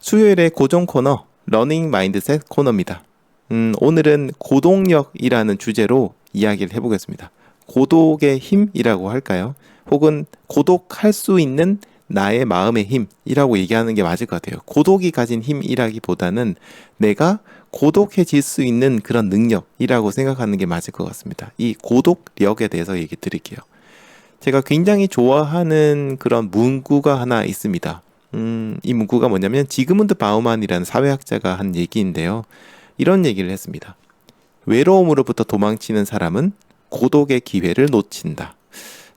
수요일의 고정 코너 러닝 마인드셋 코너입니다. 오늘은 고독력이라는 주제로 이야기를 해보겠습니다. 고독의 힘이라고 할까요? 혹은 고독할 수 있는 나의 마음의 힘이라고 얘기하는 게 맞을 것 같아요. 고독이 가진 힘이라기보다는 내가 고독해질 수 있는 그런 능력이라고 생각하는 게 맞을 것 같습니다. 이 고독력에 대해서 얘기 드릴게요. 제가 굉장히 좋아하는 그런 문구가 하나 있습니다. 이 문구가 뭐냐면 지그문드 바우만이라는 사회학자가 한 얘기인데요. 이런 얘기를 했습니다. 외로움으로부터 도망치는 사람은 고독의 기회를 놓친다.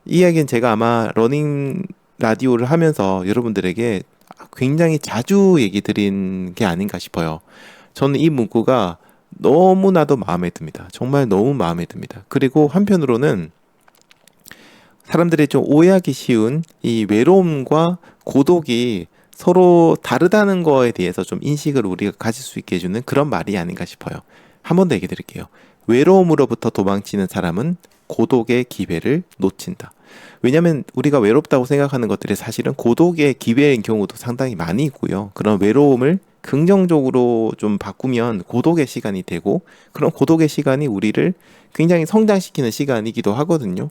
이 이야기는 제가 아마 러닝 라디오를 하면서 여러분들에게 굉장히 자주 얘기 드린 게 아닌가 싶어요. 저는 이 문구가 너무나도 마음에 듭니다. 정말 너무 마음에 듭니다. 그리고 한편으로는 사람들이 좀 오해하기 쉬운 이 외로움과 고독이 서로 다르다는 거에 대해서 좀 인식을 우리가 가질 수 있게 해주는 그런 말이 아닌가 싶어요. 한 번 더 얘기 드릴게요. 외로움으로부터 도망치는 사람은 고독의 기회를 놓친다. 왜냐하면 우리가 외롭다고 생각하는 것들이 사실은 고독의 기회인 경우도 상당히 많이 있고요. 그런 외로움을 긍정적으로 좀 바꾸면 고독의 시간이 되고, 그런 고독의 시간이 우리를 굉장히 성장시키는 시간이기도 하거든요.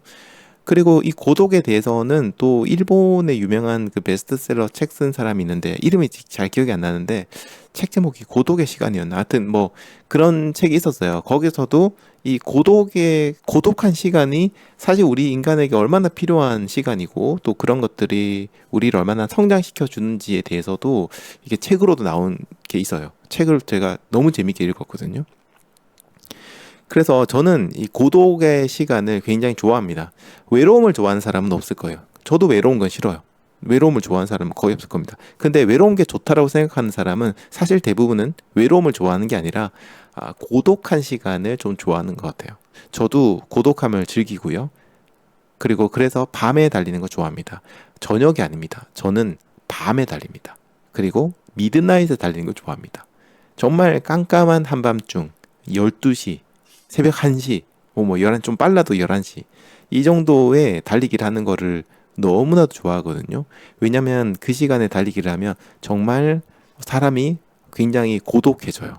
그리고 이 고독에 대해서는 또 일본의 유명한 그 베스트셀러 책 쓴 사람이 있는데 이름이 잘 기억이 안 나는데 책 제목이 고독의 시간이었나? 하여튼 뭐 그런 책이 있었어요. 거기서도 이 고독한 시간이 사실 우리 인간에게 얼마나 필요한 시간이고 또 그런 것들이 우리를 얼마나 성장시켜 주는지에 대해서도 이게 책으로도 나온 게 있어요. 책을 제가 너무 재밌게 읽었거든요. 그래서 저는 이 고독의 시간을 굉장히 좋아합니다. 외로움을 좋아하는 사람은 없을 거예요. 저도 외로운 건 싫어요. 외로움을 좋아하는 사람은 거의 없을 겁니다. 근데 외로운 게 좋다라고 생각하는 사람은 사실 대부분은 외로움을 좋아하는 게 아니라 고독한 시간을 좀 좋아하는 것 같아요. 저도 고독함을 즐기고요. 그리고 그래서 밤에 달리는 거 좋아합니다. 저녁이 아닙니다. 저는 밤에 달립니다. 그리고 미드나잇에 달리는 거 좋아합니다. 정말 깜깜한 한밤중 12시 새벽 1시, 11, 좀 빨라도 11시. 이 정도의 달리기를 하는 거를 너무나도 좋아하거든요. 왜냐면 그 시간에 달리기를 하면 정말 사람이 굉장히 고독해져요.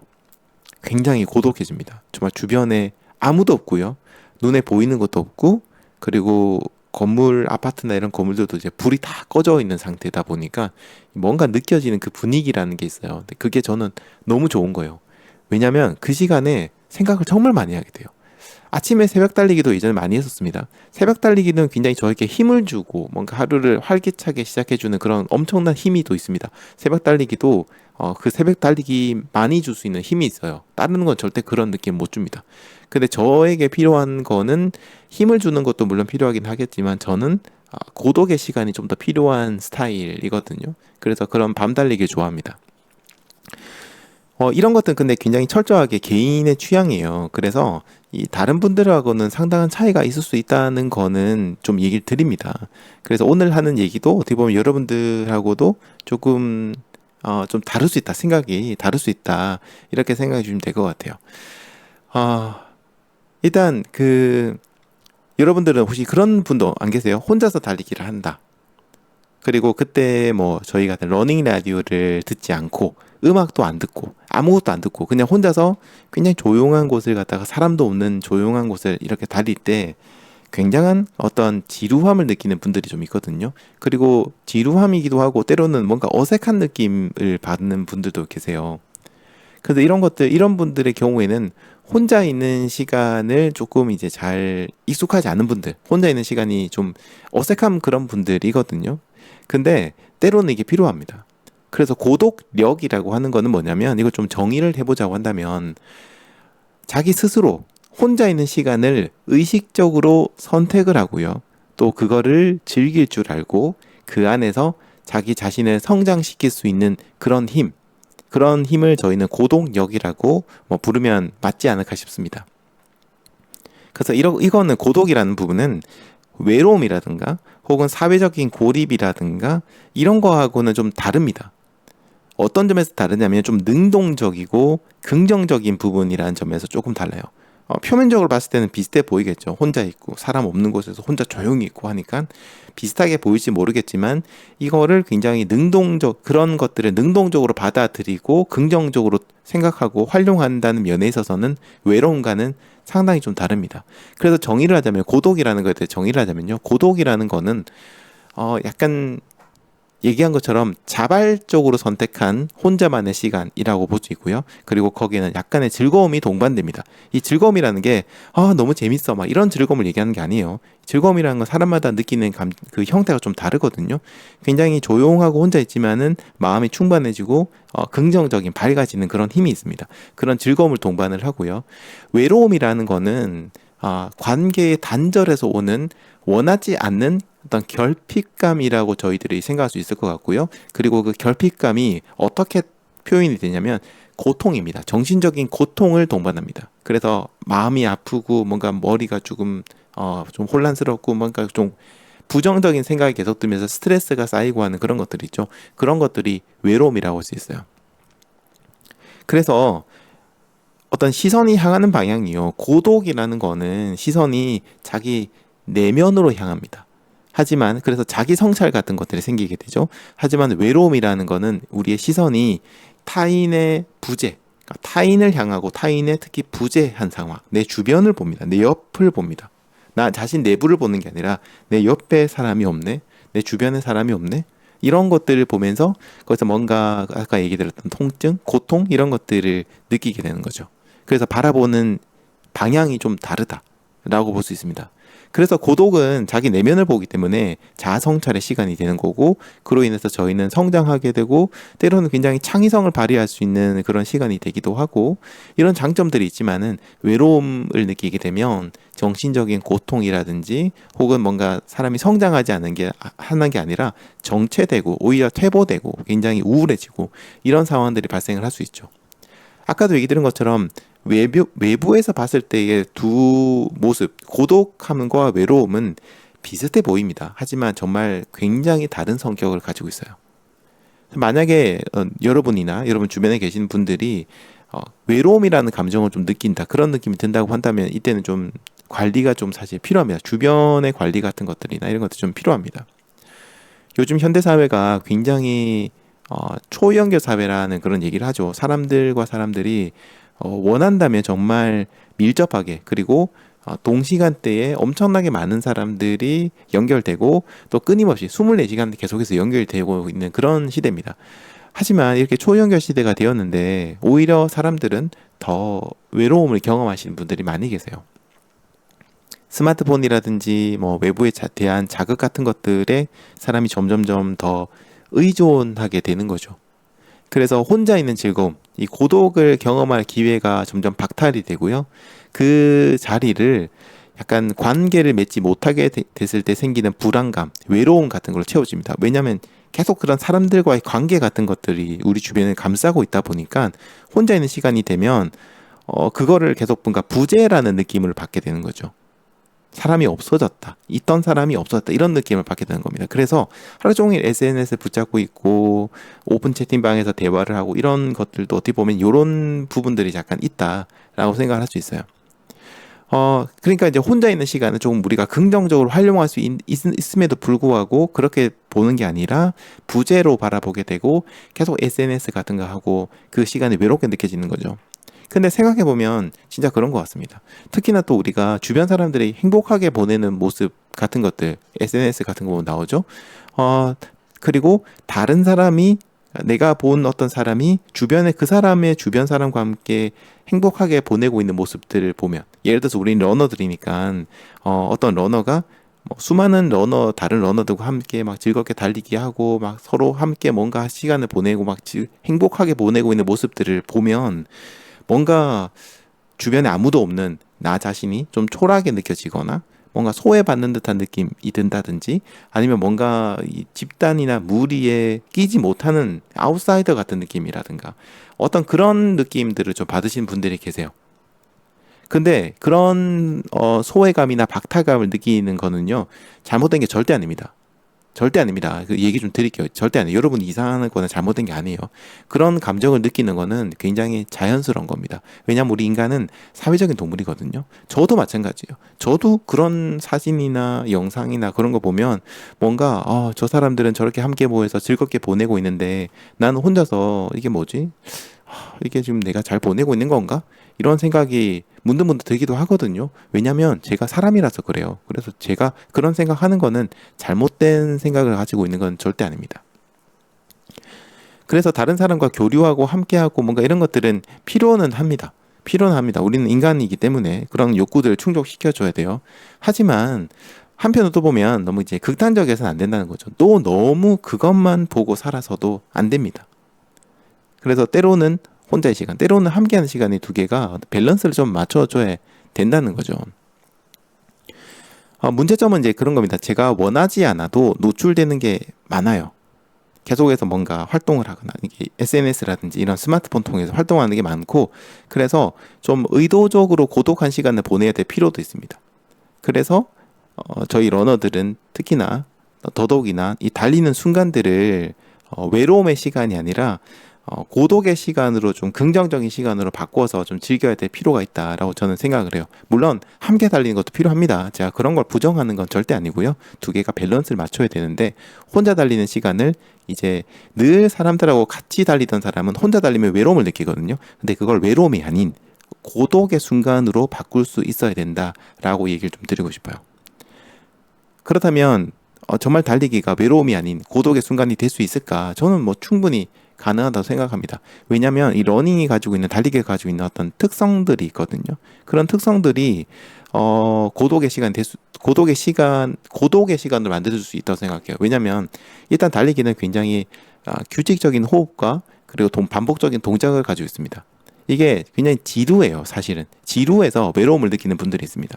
굉장히 고독해집니다. 정말 주변에 아무도 없고요. 눈에 보이는 것도 없고, 그리고 건물, 아파트나 이런 건물들도 이제 불이 다 꺼져 있는 상태다 보니까 뭔가 느껴지는 그 분위기라는 게 있어요. 근데 그게 저는 너무 좋은 거예요. 왜냐면 그 시간에 생각을 정말 많이 하게 돼요. 아침에 새벽 달리기도 예전에 많이 했었습니다. 새벽 달리기는 굉장히 저에게 힘을 주고 뭔가 하루를 활기차게 시작해주는 그런 엄청난 힘이 또 있습니다. 새벽 달리기도 그 새벽 달리기 많이 줄 수 있는 힘이 있어요. 다른 건 절대 그런 느낌 못 줍니다. 근데 저에게 필요한 거는 힘을 주는 것도 물론 필요하긴 하겠지만 저는 고독의 시간이 좀 더 필요한 스타일이거든요. 그래서 그런 밤 달리기를 좋아합니다. 이런 것들은 근데 굉장히 철저하게 개인의 취향이에요. 그래서 이 다른 분들하고는 상당한 차이가 있을 수 있다는 거는 좀 얘기를 드립니다. 그래서 오늘 하는 얘기도 어떻게 보면 여러분들하고도 조금 좀 다를 수 있다. 생각이 다를 수 있다. 이렇게 생각해 주시면 될 것 같아요. 일단 여러분들은 혹시 그런 분도 안 계세요? 혼자서 달리기를 한다. 그리고 그때 뭐 저희가 러닝 라디오를 듣지 않고 음악도 안 듣고 아무것도 안 듣고 그냥 혼자서 굉장히 조용한 곳을 갔다가 사람도 없는 조용한 곳을 이렇게 달릴 때 굉장한 어떤 지루함을 느끼는 분들이 좀 있거든요. 그리고 지루함이기도 하고 때로는 뭔가 어색한 느낌을 받는 분들도 계세요. 그래서 이런 분들의 경우에는 혼자 있는 시간을 조금 이제 잘 익숙하지 않은 분들, 혼자 있는 시간이 좀 어색한 그런 분들이거든요. 근데 때로는 이게 필요합니다. 그래서 고독력이라고 하는 거는 뭐냐면 이걸 좀 정의를 해보자고 한다면 자기 스스로 혼자 있는 시간을 의식적으로 선택을 하고요. 또 그거를 즐길 줄 알고 그 안에서 자기 자신을 성장시킬 수 있는 그런 힘을 저희는 고독력이라고 부르면 맞지 않을까 싶습니다. 그래서 이거는 고독이라는 부분은 외로움이라든가 혹은 사회적인 고립이라든가 이런 거하고는 좀 다릅니다. 어떤 점에서 다르냐면 좀 능동적이고 긍정적인 부분이라는 점에서 조금 달라요. 표면적으로 봤을 때는 비슷해 보이겠죠. 혼자 있고 사람 없는 곳에서 혼자 조용히 있고 하니까 비슷하게 보일지 모르겠지만 이거를 굉장히 그런 것들을 능동적으로 받아들이고 긍정적으로 생각하고 활용한다는 면에 있어서는 외로움과는 상당히 좀 다릅니다. 그래서 정의를 하자면 고독이라는 것에 대해 정의를 하자면요. 고독이라는 거는 약간 얘기한 것처럼 자발적으로 선택한 혼자만의 시간이라고 볼 수 있고요. 그리고 거기에는 약간의 즐거움이 동반됩니다. 이 즐거움이라는 게 너무 재밌어 막 이런 즐거움을 얘기하는 게 아니에요. 즐거움이라는 건 사람마다 느끼는 그 형태가 좀 다르거든요. 굉장히 조용하고 혼자 있지만은 마음이 충만해지고 긍정적인 밝아지는 그런 힘이 있습니다. 그런 즐거움을 동반을 하고요. 외로움이라는 거는 관계의 단절에서 오는 원하지 않는 어떤 결핍감이라고 저희들이 생각할 수 있을 것 같고요. 그리고 그 결핍감이 어떻게 표현이 되냐면 고통입니다. 정신적인 고통을 동반합니다. 그래서 마음이 아프고 뭔가 머리가 조금 좀 혼란스럽고 뭔가 좀 부정적인 생각이 계속 들면서 스트레스가 쌓이고 하는 그런 것들이 있죠. 그런 것들이 외로움이라고 할 수 있어요. 그래서 어떤 시선이 향하는 방향이요. 고독이라는 거는 시선이 자기 내면으로 향합니다. 하지만 그래서 자기 성찰 같은 것들이 생기게 되죠. 하지만 외로움이라는 거는 우리의 시선이 타인의 부재, 그러니까 타인을 향하고 타인의 특히 부재한 상황, 내 주변을 봅니다. 내 옆을 봅니다. 나 자신 내부를 보는 게 아니라 내 옆에 사람이 없네, 내 주변에 사람이 없네. 이런 것들을 보면서 거기서 뭔가 아까 얘기 드렸던 통증, 고통 이런 것들을 느끼게 되는 거죠. 그래서 바라보는 방향이 좀 다르다라고 볼 수 있습니다. 그래서 고독은 자기 내면을 보기 때문에 자아성찰의 시간이 되는 거고, 그로 인해서 저희는 성장하게 되고 때로는 굉장히 창의성을 발휘할 수 있는 그런 시간이 되기도 하고, 이런 장점들이 있지만은 외로움을 느끼게 되면 정신적인 고통이라든지 혹은 뭔가 사람이 성장하지 하는 게 아니라 정체되고 오히려 퇴보되고 굉장히 우울해지고 이런 상황들이 발생을 할 수 있죠. 아까도 얘기 드린 것처럼 외부에서 봤을 때의 두 모습, 고독함과 외로움은 비슷해 보입니다. 하지만 정말 굉장히 다른 성격을 가지고 있어요. 만약에 여러분이나 여러분 주변에 계신 분들이 외로움이라는 감정을 좀 느낀다, 그런 느낌이 든다고 한다면 이때는 좀 관리가 좀 사실 필요합니다. 주변의 관리 같은 것들이나 이런 것도 좀 필요합니다. 요즘 현대 사회가 굉장히 초연결 사회라는 그런 얘기를 하죠. 사람들과 사람들이 원한다면 정말 밀접하게, 그리고 동시간대에 엄청나게 많은 사람들이 연결되고 또 끊임없이 24시간 계속해서 연결되고 있는 그런 시대입니다. 하지만 이렇게 초연결 시대가 되었는데 오히려 사람들은 더 외로움을 경험하시는 분들이 많이 계세요. 스마트폰이라든지 뭐 외부에 대한 자극 같은 것들에 사람이 점점점 더 의존하게 되는 거죠. 그래서 혼자 있는 즐거움, 이 고독을 경험할 기회가 점점 박탈이 되고요. 그 자리를 약간 관계를 맺지 못하게 됐을 때 생기는 불안감, 외로움 같은 걸로 채워집니다. 왜냐하면 계속 그런 사람들과의 관계 같은 것들이 우리 주변을 감싸고 있다 보니까 혼자 있는 시간이 되면 그거를 계속 뭔가 부재라는 느낌을 받게 되는 거죠. 사람이 없어졌다, 있던 사람이 없어졌다, 이런 느낌을 받게 되는 겁니다. 그래서 하루 종일 SNS를 붙잡고 있고 오픈 채팅방에서 대화를 하고 이런 것들도 어떻게 보면 이런 부분들이 약간 있다라고 생각을 할 수 있어요. 그러니까 이제 혼자 있는 시간을 조금 우리가 긍정적으로 활용할 수 있음에도 불구하고 그렇게 보는 게 아니라 부재로 바라보게 되고 계속 SNS 같은 거 하고 그 시간이 외롭게 느껴지는 거죠. 근데 생각해보면 진짜 그런 것 같습니다. 특히나 또 우리가 주변 사람들이 행복하게 보내는 모습 같은 것들, SNS 같은 거 보면 나오죠. 그리고 다른 사람이, 내가 본 어떤 사람이 주변에 그 사람의 주변 사람과 함께 행복하게 보내고 있는 모습들을 보면, 예를 들어서 우리는 러너들이니까 어떤 러너가 수많은 다른 러너들과 함께 막 즐겁게 달리기 하고 막 서로 함께 뭔가 시간을 보내고 막 행복하게 보내고 있는 모습들을 보면 뭔가 주변에 아무도 없는 나 자신이 좀 초라하게 느껴지거나 뭔가 소외받는 듯한 느낌이 든다든지, 아니면 뭔가 이 집단이나 무리에 끼지 못하는 아웃사이더 같은 느낌이라든가 어떤 그런 느낌들을 좀 받으신 분들이 계세요. 근데 그런 소외감이나 박탈감을 느끼는 거는요, 잘못된 게 절대 아닙니다. 절대 아닙니다. 그 얘기 좀 드릴게요. 절대 아니에요. 여러분이 이상한 거나 잘못된 게 아니에요. 그런 감정을 느끼는 거는 굉장히 자연스러운 겁니다. 왜냐하면 우리 인간은 사회적인 동물이거든요. 저도 마찬가지예요. 저도 그런 사진이나 영상이나 그런 거 보면 뭔가 저 사람들은 저렇게 함께 모여서 즐겁게 보내고 있는데 나는 혼자서 이게 뭐지? 이게 지금 내가 잘 보내고 있는 건가? 이런 생각이 문득문득 들기도 하거든요. 왜냐면 제가 사람이라서 그래요. 그래서 제가 그런 생각하는 거는 잘못된 생각을 가지고 있는 건 절대 아닙니다. 그래서 다른 사람과 교류하고 함께하고 뭔가 이런 것들은 필요는 합니다. 필요는 합니다. 우리는 인간이기 때문에 그런 욕구들을 충족시켜줘야 돼요. 하지만 한편으로 또 보면 너무 이제 극단적이어서는 안 된다는 거죠. 또 너무 그것만 보고 살아서도 안 됩니다. 그래서 때로는 혼자의 시간, 때로는 함께하는 시간이 두 개가 밸런스를 좀 맞춰줘야 된다는 거죠. 문제점은 이제 그런 겁니다. 제가 원하지 않아도 노출되는 게 많아요. 계속해서 뭔가 활동을 하거나 이게 SNS라든지 이런 스마트폰 통해서 활동하는 게 많고, 그래서 좀 의도적으로 고독한 시간을 보내야 될 필요도 있습니다. 그래서 저희 러너들은 특히나 더더욱이나 이 달리는 순간들을 외로움의 시간이 아니라 고독의 시간으로 좀 긍정적인 시간으로 바꿔서 좀 즐겨야 될 필요가 있다라고 저는 생각을 해요. 물론 함께 달리는 것도 필요합니다. 제가 그런 걸 부정하는 건 절대 아니고요. 두 개가 밸런스를 맞춰야 되는데, 혼자 달리는 시간을 이제 늘 사람들하고 같이 달리던 사람은 혼자 달리면 외로움을 느끼거든요. 근데 그걸 외로움이 아닌 고독의 순간으로 바꿀 수 있어야 된다라고 얘기를 좀 드리고 싶어요. 그렇다면 정말 달리기가 외로움이 아닌 고독의 순간이 될 수 있을까? 저는 뭐 충분히 가능하다고 생각합니다. 왜냐하면 이 러닝이 가지고 있는, 달리기가 가지고 있는 어떤 특성들이 있거든요. 그런 특성들이 고독의 시간을 만들어줄 수 있다고 생각해요. 왜냐하면 일단 달리기는 굉장히 규칙적인 호흡과 그리고 반복적인 동작을 가지고 있습니다. 이게 굉장히 지루해요. 사실은 지루해서 외로움을 느끼는 분들이 있습니다.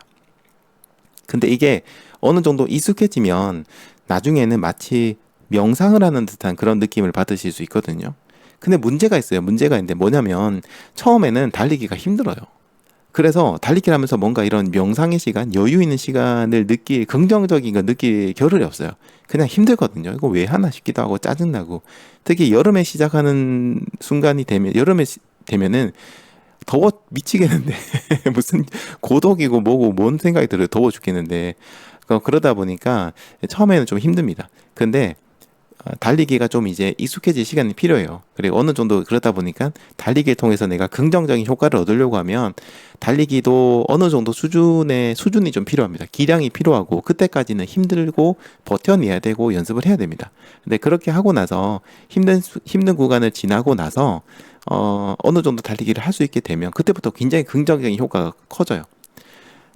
근데 이게 어느 정도 익숙해지면 나중에는 마치 명상을 하는 듯한 그런 느낌을 받으실 수 있거든요. 근데 문제가 있어요. 문제가 있는데 뭐냐면 처음에는 달리기가 힘들어요. 그래서 달리기를 하면서 뭔가 이런 명상의 시간, 여유 있는 시간을 긍정적인 걸 느낄 겨를이 없어요. 그냥 힘들거든요. 이거 왜 하나 싶기도 하고 짜증나고. 특히 여름에 시작하는 순간이 되면, 되면은 더워 미치겠는데 무슨 고독이고 뭐고 뭔 생각이 들어요. 더워 죽겠는데. 그러다 보니까 처음에는 좀 힘듭니다. 근데 달리기가 좀 이제 익숙해질 시간이 필요해요. 그리고 어느 정도 그러다 보니까 달리기를 통해서 내가 긍정적인 효과를 얻으려고 하면 달리기도 어느 정도 수준이 좀 필요합니다. 기량이 필요하고, 그때까지는 힘들고 버텨내야 되고 연습을 해야 됩니다. 근데 그렇게 하고 나서 힘든 구간을 지나고 나서 어느 정도 달리기를 할 수 있게 되면 그때부터 굉장히 긍정적인 효과가 커져요.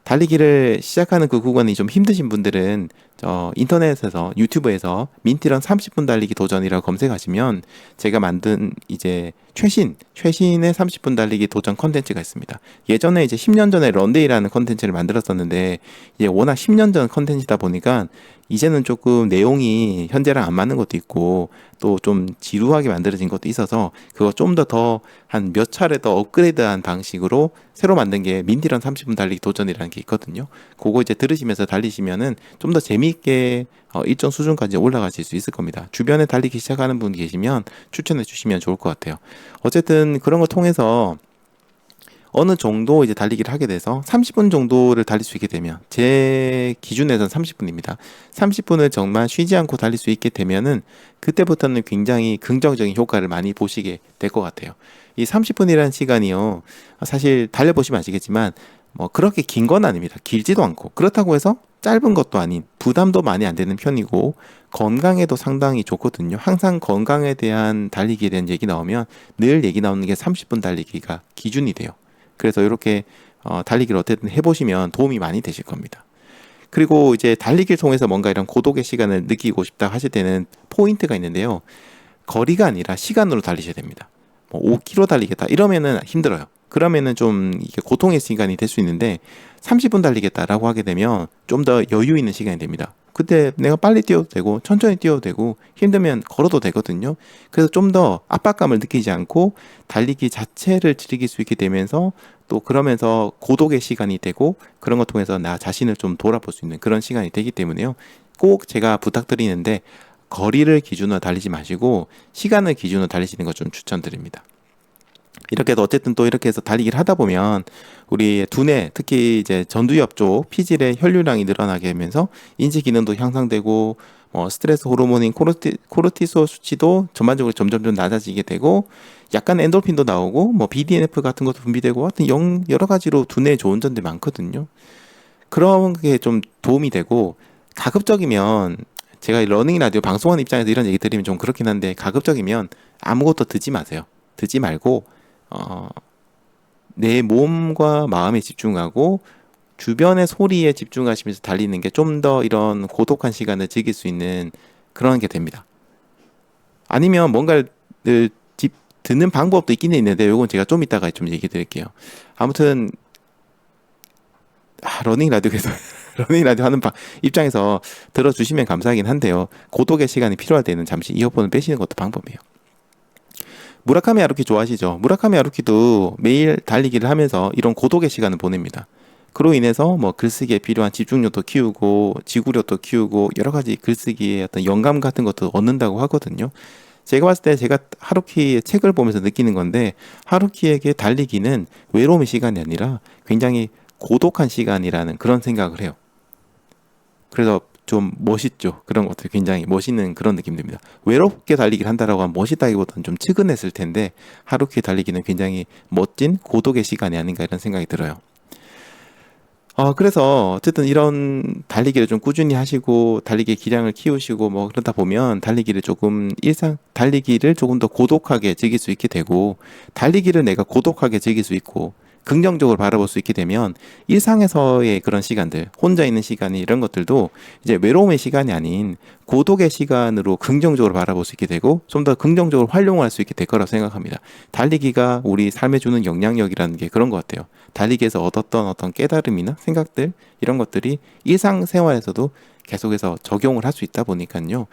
달리기를 시작하는 그 구간이 좀 힘드신 분들은 인터넷에서, 유튜브에서 민티런 30분 달리기 도전이라고 검색하시면 제가 만든 이제 최신의 30분 달리기 도전 컨텐츠가 있습니다. 예전에 이제 10년 전에 런데이라는 컨텐츠를 만들었었는데, 이제 워낙 10년 전 컨텐츠다 보니까 이제는 조금 내용이 현재랑 안 맞는 것도 있고 또 좀 지루하게 만들어진 것도 있어서 그거 좀 더 한 몇 차례 더 업그레이드한 방식으로 새로 만든 게 민디런 30분 달리기 도전이라는 게 있거든요. 그거 이제 들으시면서 달리시면은 좀 더 재미있게 일정 수준까지 올라가실 수 있을 겁니다. 주변에 달리기 시작하는 분 계시면 추천해 주시면 좋을 것 같아요. 어쨌든 그런 걸 통해서 어느 정도 이제 달리기를 하게 돼서 30분 정도를 달릴 수 있게 되면, 제 기준에서는 30분입니다. 30분을 정말 쉬지 않고 달릴 수 있게 되면은 그때부터는 굉장히 긍정적인 효과를 많이 보시게 될 것 같아요. 이 30분이라는 시간이요, 사실 달려보시면 아시겠지만 뭐 그렇게 긴 건 아닙니다. 길지도 않고, 그렇다고 해서 짧은 것도 아닌, 부담도 많이 안 되는 편이고 건강에도 상당히 좋거든요. 항상 건강에 대한, 달리기에 대한 얘기 나오면 늘 얘기 나오는 게 30분 달리기가 기준이 돼요. 그래서 이렇게 달리기를 어쨌든 해보시면 도움이 많이 되실 겁니다. 그리고 이제 달리기를 통해서 뭔가 이런 고독의 시간을 느끼고 싶다 하실 때는 포인트가 있는데요. 거리가 아니라 시간으로 달리셔야 됩니다. 뭐 5km 달리겠다 이러면은 힘들어요. 그러면은 좀 이게 고통의 시간이 될 수 있는데, 30분 달리겠다라고 하게 되면 좀 더 여유 있는 시간이 됩니다. 그때 내가 빨리 뛰어도 되고 천천히 뛰어도 되고 힘들면 걸어도 되거든요. 그래서 좀 더 압박감을 느끼지 않고 달리기 자체를 즐길 수 있게 되면서, 또 그러면서 고독의 시간이 되고 그런 것 통해서 나 자신을 좀 돌아볼 수 있는 그런 시간이 되기 때문에요. 꼭 제가 부탁드리는데 거리를 기준으로 달리지 마시고 시간을 기준으로 달리시는 거 좀 추천드립니다. 이렇게 해서 어쨌든 또 이렇게 해서 달리기를 하다 보면 우리 두뇌, 특히 이제 전두엽 쪽 피질의 혈류량이 늘어나게 하면서 인지 기능도 향상되고 스트레스 호르몬인 코르티솔 수치도 전반적으로 점점 낮아지게 되고 약간 엔돌핀도 나오고 BDNF 같은 것도 분비되고 하여튼 여러 가지로 두뇌에 좋은 점들이 많거든요. 그런 게 좀 도움이 되고 가급적이면 제가 러닝 라디오 방송하는 입장에서 이런 얘기 드리면 좀 그렇긴 한데 가급적이면 아무것도 듣지 마세요. 듣지 말고 내 몸과 마음에 집중하고 주변의 소리에 집중하시면서 달리는 게 좀 더 이런 고독한 시간을 즐길 수 있는 그런 게 됩니다. 아니면 뭔가를 듣는 방법도 있기는 있는데 이건 제가 좀 이따가 좀 얘기 드릴게요. 아무튼 러닝 라디오에서 러닝 라디오 하는 입장에서 들어주시면 감사하긴 한데요. 고독의 시간이 필요할 때는 잠시 이어폰을 빼시는 것도 방법이에요. 무라카미 하루키 좋아하시죠? 무라카미 하루키도 매일 달리기를 하면서 이런 고독의 시간을 보냅니다. 그로 인해서 글쓰기에 필요한 집중력도 키우고 지구력도 키우고 여러 가지 글쓰기의 어떤 영감 같은 것도 얻는다고 하거든요. 제가 봤을 때 제가 하루키의 책을 보면서 느끼는 건데 하루키에게 달리기는 외로움의 시간이 아니라 굉장히 고독한 시간이라는 그런 생각을 해요. 그래서 좀 멋있죠. 그런 것들 굉장히 멋있는 그런 느낌 듭니다. 외롭게 달리기를 한다라고 하면 멋있다기보다는 좀 측은했을 텐데 하루키 달리기는 굉장히 멋진 고독의 시간이 아닌가 이런 생각이 들어요. 그래서 어쨌든 이런 달리기를 좀 꾸준히 하시고 달리기 기량을 키우시고 그러다 보면 달리기를 조금 더 고독하게 즐길 수 있게 되고 달리기를 내가 고독하게 즐길 수 있고 긍정적으로 바라볼 수 있게 되면 일상에서의 그런 시간들, 혼자 있는 시간이 이런 것들도 이제 외로움의 시간이 아닌 고독의 시간으로 긍정적으로 바라볼 수 있게 되고 좀 더 긍정적으로 활용할 수 있게 될 거라고 생각합니다. 달리기가 우리 삶에 주는 영향력이라는 게 그런 것 같아요. 달리기에서 얻었던 어떤 깨달음이나 생각들 이런 것들이 일상생활에서도 계속해서 적용을 할 수 있다 보니까요.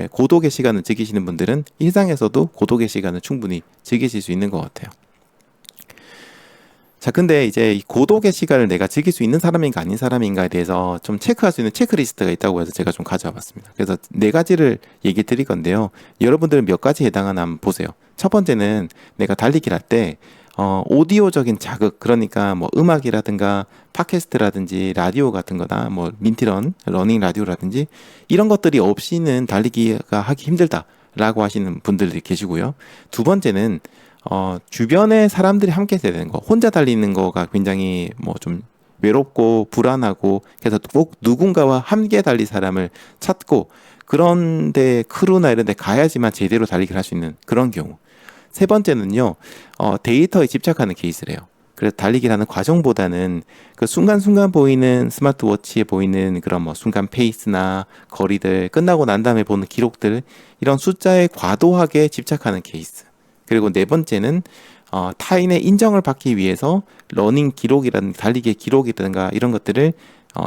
고독의 시간을 즐기시는 분들은 일상에서도 고독의 시간을 충분히 즐기실 수 있는 것 같아요. 자, 근데 이제 이 고독의 시간을 내가 즐길 수 있는 사람인가 아닌 사람인가에 대해서 좀 체크할 수 있는 체크리스트가 있다고 해서 제가 좀 가져와 봤습니다. 그래서 4가지를 얘기 드릴 건데요. 여러분들은 몇 가지 해당하나 한번 보세요. 첫 번째는 내가 달리기를 할 때, 오디오적인 자극, 그러니까 음악이라든가 팟캐스트라든지 라디오 같은 거나 민티런, 러닝 라디오라든지 이런 것들이 없이는 달리기가 하기 힘들다라고 하시는 분들이 계시고요. 두 번째는 주변에 사람들이 함께 있어야 되는 거. 혼자 달리는 거가 굉장히 좀 외롭고 불안하고 그래서 꼭 누군가와 함께 달릴 사람을 찾고 그런데 크루나 이런 데 가야지만 제대로 달리기를 할 수 있는 그런 경우. 세 번째는요, 데이터에 집착하는 케이스래요. 그래서 달리기를 하는 과정보다는 그 순간순간 보이는 스마트워치에 보이는 그런 순간 페이스나 거리들 끝나고 난 다음에 보는 기록들 이런 숫자에 과도하게 집착하는 케이스. 그리고 네 번째는 타인의 인정을 받기 위해서 러닝 기록이라든가 달리기의 기록이라든가 이런 것들을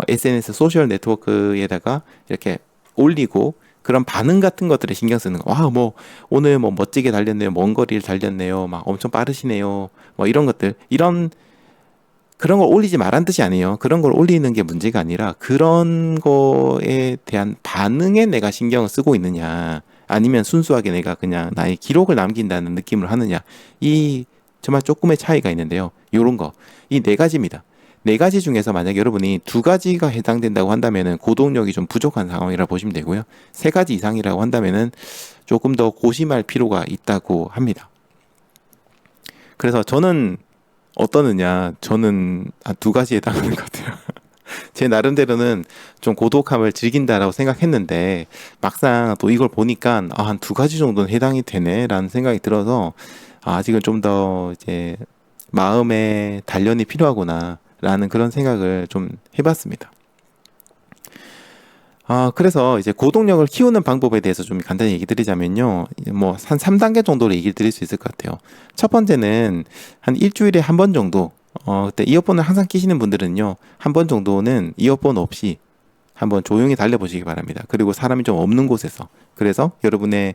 SNS 소셜 네트워크에다가 이렇게 올리고 그런 반응 같은 것들에 신경 쓰는 거. 와, 오늘 멋지게 달렸네요. 먼 거리를 달렸네요. 막 엄청 빠르시네요. 이런 것들. 그런 걸 올리지 말란 뜻이 아니에요. 그런 걸 올리는 게 문제가 아니라 그런 거에 대한 반응에 내가 신경을 쓰고 있느냐. 아니면 순수하게 내가 그냥 나의 기록을 남긴다는 느낌을 하느냐. 이 정말 조금의 차이가 있는데요. 요런 거. 이 4가지입니다. 4가지 중에서 만약 여러분이 2가지가 해당된다고 한다면은 고동력이 좀 부족한 상황이라 보시면 되고요. 3가지 이상이라고 한다면은 조금 더 고심할 필요가 있다고 합니다. 그래서 저는 어떠느냐? 저는 한 2가지에 해당하는 것 같아요. 제 나름대로는 좀 고독함을 즐긴다라고 생각했는데 막상 또 이걸 보니까 한 2가지 정도는 해당이 되네라는 생각이 들어서 아직은 좀 더 이제 마음의 단련이 필요하구나라는 그런 생각을 좀 해봤습니다. 그래서 이제 고동력을 키우는 방법에 대해서 좀 간단히 얘기 드리자면요. 한 3단계 정도로 얘기를 드릴 수 있을 것 같아요. 첫 번째는 한 일주일에 한 번 정도 그때 이어폰을 항상 끼시는 분들은요, 한 번 정도는 이어폰 없이 한번 조용히 달려보시기 바랍니다. 그리고 사람이 좀 없는 곳에서. 그래서 여러분의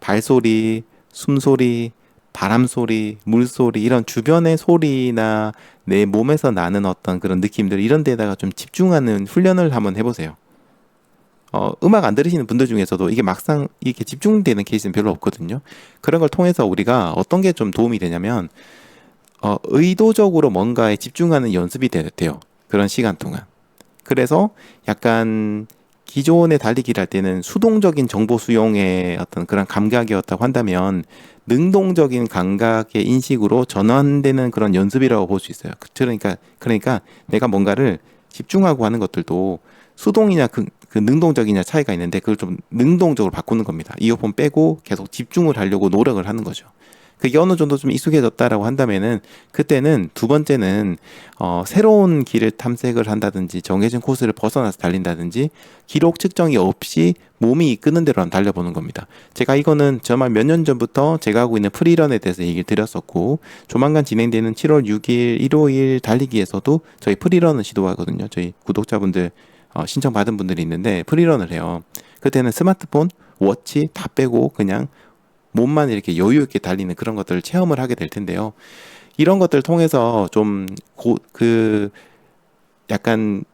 발소리, 숨소리, 바람소리, 물소리, 이런 주변의 소리나 내 몸에서 나는 어떤 그런 느낌들, 이런 데다가 좀 집중하는 훈련을 한번 해보세요. 음악 안 들으시는 분들 중에서도 이게 막상 이렇게 집중되는 케이스는 별로 없거든요. 그런 걸 통해서 우리가 어떤 게 좀 도움이 되냐면, 의도적으로 뭔가에 집중하는 연습이 돼요. 그런 시간 동안. 그래서 약간 기존에 달리기를 할 때는 수동적인 정보 수용의 어떤 그런 감각이었다고 한다면 능동적인 감각의 인식으로 전환되는 그런 연습이라고 볼 수 있어요. 그러니까 내가 뭔가를 집중하고 하는 것들도 수동이냐 그 능동적이냐 차이가 있는데 그걸 좀 능동적으로 바꾸는 겁니다. 이어폰 빼고 계속 집중을 하려고 노력을 하는 거죠. 그게 어느 정도 좀 익숙해졌다라고 한다면은 그때는 두 번째는 새로운 길을 탐색을 한다든지 정해진 코스를 벗어나서 달린다든지 기록 측정이 없이 몸이 이끄는 대로 달려보는 겁니다. 제가 이거는 정말 몇 년 전부터 제가 하고 있는 프리런에 대해서 얘기를 드렸었고 조만간 진행되는 7월 6일 일요일 달리기에서도 저희 프리런을 시도하거든요. 저희 구독자분들 신청받은 분들이 있는데 프리런을 해요. 그때는 스마트폰, 워치 다 빼고 그냥 몸만 이렇게 여유 있게 달리는 그런 것들을 체험을 하게 될 텐데요. 이런 것들을 통해서 좀 약간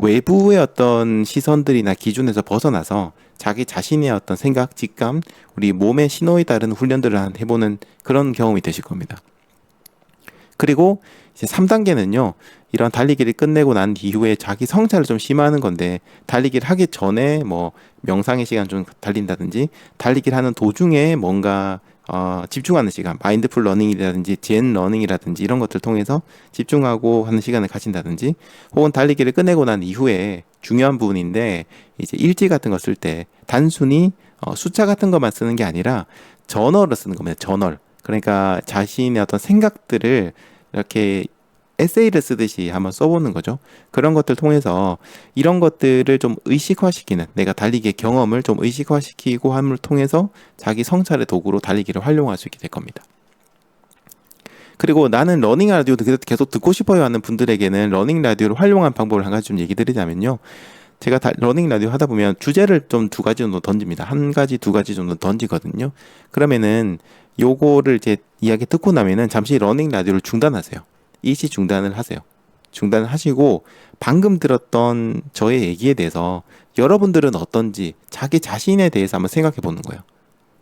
외부의 어떤 시선들이나 기준에서 벗어나서 자기 자신의 어떤 생각, 직감, 우리 몸의 신호에 따른 훈련들을 해보는 그런 경험이 되실 겁니다. 그리고 이제 3단계는요. 이런 달리기를 끝내고 난 이후에 자기 성찰을 좀 심화하는 건데 달리기를 하기 전에 뭐 명상의 시간 좀 달린다든지 달리기를 하는 도중에 뭔가 집중하는 시간, 마인드풀 러닝이라든지 젠 러닝이라든지 이런 것들 통해서 집중하고 하는 시간을 가진다든지 혹은 달리기를 끝내고 난 이후에 중요한 부분인데 이제 일지 같은 거 쓸 때 단순히 숫자 같은 것만 쓰는 게 아니라 저널을 쓰는 겁니다. 저널. 그러니까 자신의 어떤 생각들을 이렇게 에세이를 쓰듯이 한번 써보는 거죠. 그런 것들 통해서 이런 것들을 좀 의식화시키는 내가 달리기의 경험을 좀 의식화시키고 함을 통해서 자기 성찰의 도구로 달리기를 활용할 수 있게 될 겁니다. 그리고 나는 러닝 라디오도 계속 듣고 싶어요 하는 분들에게는 러닝 라디오를 활용한 방법을 한 가지 좀 얘기 드리자면요. 제가 러닝 라디오 하다 보면 주제를 좀 두 가지 정도 던집니다. 한 가지, 두 가지 정도 던지거든요. 그러면은 요거를 이제 이야기 듣고 나면은 잠시 러닝 라디오를 중단하세요. 일시 중단을 하세요. 중단을 하시고 방금 들었던 저의 얘기에 대해서 여러분들은 어떤지 자기 자신에 대해서 한번 생각해 보는 거예요.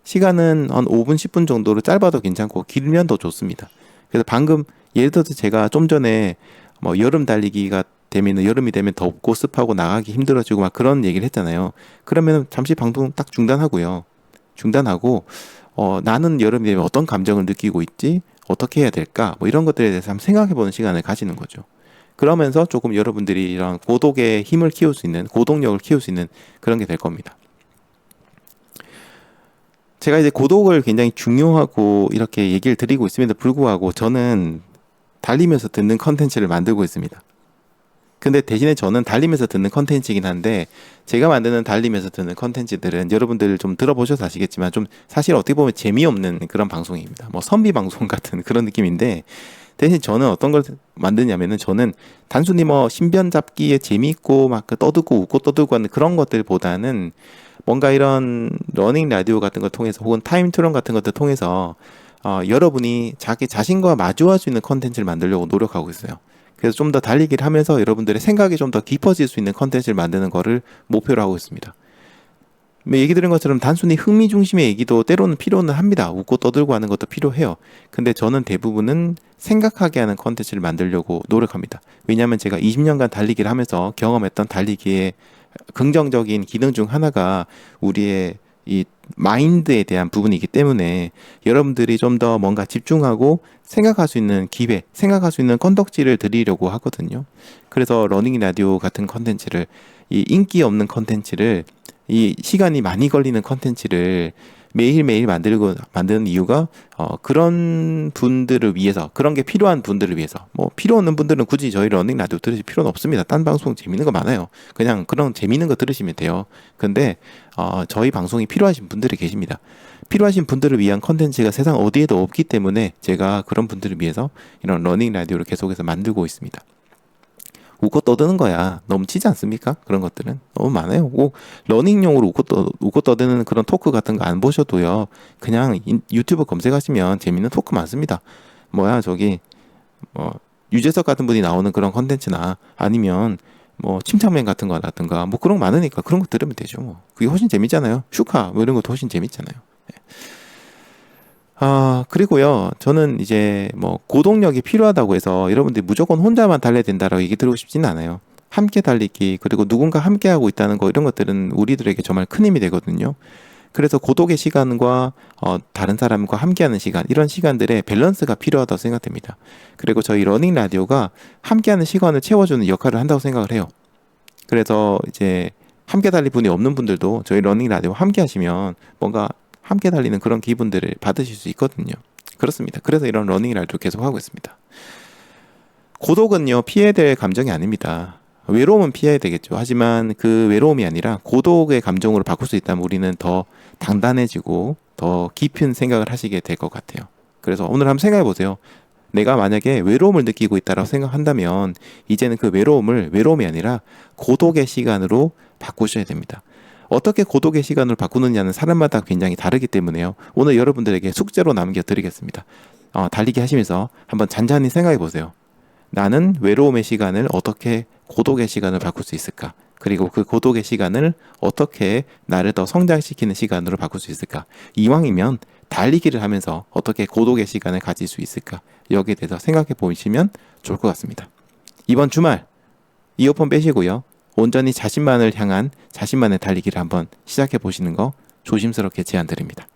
시간은 한 5분, 10분 정도로 짧아도 괜찮고 길면 더 좋습니다. 그래서 방금 예를 들어서 제가 좀 전에 뭐 여름 달리기가 되면 여름이 되면 덥고 습하고 나가기 힘들어지고 막 그런 얘기를 했잖아요. 그러면 잠시 방송 딱 중단하고요. 중단하고 나는 여름이 되면 어떤 감정을 느끼고 있지? 어떻게 해야 될까? 뭐 이런 것들에 대해서 한번 생각해보는 시간을 가지는 거죠. 그러면서 조금 여러분들이 이런 고독의 힘을 키울 수 있는, 고독력을 키울 수 있는 그런 게 될 겁니다. 제가 이제 고독을 굉장히 중요하고 이렇게 얘기를 드리고 있음에도 불구하고 저는 달리면서 듣는 컨텐츠를 만들고 있습니다. 근데 대신에 저는 달리면서 듣는 컨텐츠이긴 한데 제가 만드는 달리면서 듣는 컨텐츠들은 여러분들 좀 들어보셔서 아시겠지만 좀 사실 어떻게 보면 재미없는 그런 방송입니다. 뭐 선비 방송 같은 그런 느낌인데 대신 저는 어떤 걸 만드냐면은 저는 단순히 뭐 신변 잡기에 재미있고 막 떠들고 웃고 떠들고 하는 그런 것들보다는 뭔가 이런 러닝 라디오 같은 걸 통해서 혹은 타임 트론 같은 것들 통해서 여러분이 자기 자신과 마주할 수 있는 컨텐츠를 만들려고 노력하고 있어요. 그래서 좀 더 달리기를 하면서 여러분들의 생각이 좀 더 깊어질 수 있는 컨텐츠를 만드는 거를 목표로 하고 있습니다. 얘기 드린 것처럼 단순히 흥미 중심의 얘기도 때로는 필요는 합니다. 웃고 떠들고 하는 것도 필요해요. 근데 저는 대부분은 생각하게 하는 컨텐츠를 만들려고 노력합니다. 왜냐하면 제가 20년간 달리기를 하면서 경험했던 달리기의 긍정적인 기능 중 하나가 우리의 이 마인드에 대한 부분이기 때문에 여러분들이 좀 더 뭔가 집중하고 생각할 수 있는 기회, 생각할 수 있는 건덕지를 드리려고 하거든요. 그래서 러닝 라디오 같은 컨텐츠를 이 인기 없는 컨텐츠를 이 시간이 많이 걸리는 컨텐츠를 매일매일 만드는 이유가 그런 분들을 위해서 그런 게 필요한 분들을 위해서 뭐 필요 없는 분들은 굳이 저희 러닝 라디오 들으실 필요는 없습니다. 딴 방송 재밌는 거 많아요. 그냥 그런 재밌는 거 들으시면 돼요. 근데 저희 방송이 필요하신 분들이 계십니다. 필요하신 분들을 위한 컨텐츠가 세상 어디에도 없기 때문에 제가 그런 분들을 위해서 이런 러닝 라디오를 계속해서 만들고 있습니다. 웃고 떠드는 거야. 넘치지 않습니까? 그런 것들은 너무 많아요. 꼭 러닝용으로 웃고 떠드는 그런 토크 같은 거 안 보셔도요. 그냥 유튜브 검색하시면 재밌는 토크 많습니다. 뭐야 저기 뭐 유재석 같은 분이 나오는 그런 컨텐츠나 아니면 뭐 침착맨 같은 거라든가 뭐 그런 거 많으니까 그런 거 들으면 되죠. 뭐 그게 훨씬 재밌잖아요. 슈카 뭐 이런 것도 훨씬 재밌잖아요. 그리고요, 저는 이제 뭐 고동력이 필요하다고 해서 여러분들이 무조건 혼자만 달려야 된다라고 얘기 드리고 싶지는 않아요. 함께 달리기, 그리고 누군가 함께 하고 있다는 거, 이런 것들은 우리들에게 정말 큰 힘이 되거든요. 그래서 고독의 시간과 다른 사람과 함께하는 시간, 이런 시간들의 밸런스가 필요하다고 생각됩니다. 그리고 저희 러닝 라디오가 함께하는 시간을 채워주는 역할을 한다고 생각을 해요. 그래서 이제 함께 달릴 분이 없는 분들도 저희 러닝 라디오 함께 하시면 뭔가 함께 달리는 그런 기분들을 받으실 수 있거든요. 그렇습니다. 그래서 이런 러닝 라디오 계속 하고 있습니다. 고독은요, 피해야 될 감정이 아닙니다. 외로움은 피해야 되겠죠. 하지만 그 외로움이 아니라 고독의 감정으로 바꿀 수 있다면 우리는 더 단단해지고 더 깊은 생각을 하시게 될 것 같아요. 그래서 오늘 한번 생각해 보세요. 내가 만약에 외로움을 느끼고 있다고 생각한다면 이제는 그 외로움을 외로움이 아니라 고독의 시간으로 바꾸셔야 됩니다. 어떻게 고독의 시간으로 바꾸느냐는 사람마다 굉장히 다르기 때문에요. 오늘 여러분들에게 숙제로 남겨드리겠습니다. 달리기 하시면서 한번 잔잔히 생각해 보세요. 나는 외로움의 시간을 어떻게 고독의 시간을 바꿀 수 있을까? 그리고 그 고독의 시간을 어떻게 나를 더 성장시키는 시간으로 바꿀 수 있을까? 이왕이면 달리기를 하면서 어떻게 고독의 시간을 가질 수 있을까? 여기에 대해서 생각해 보시면 좋을 것 같습니다. 이번 주말 이어폰 빼시고요. 온전히 자신만을 향한 자신만의 달리기를 한번 시작해 보시는 거 조심스럽게 제안드립니다.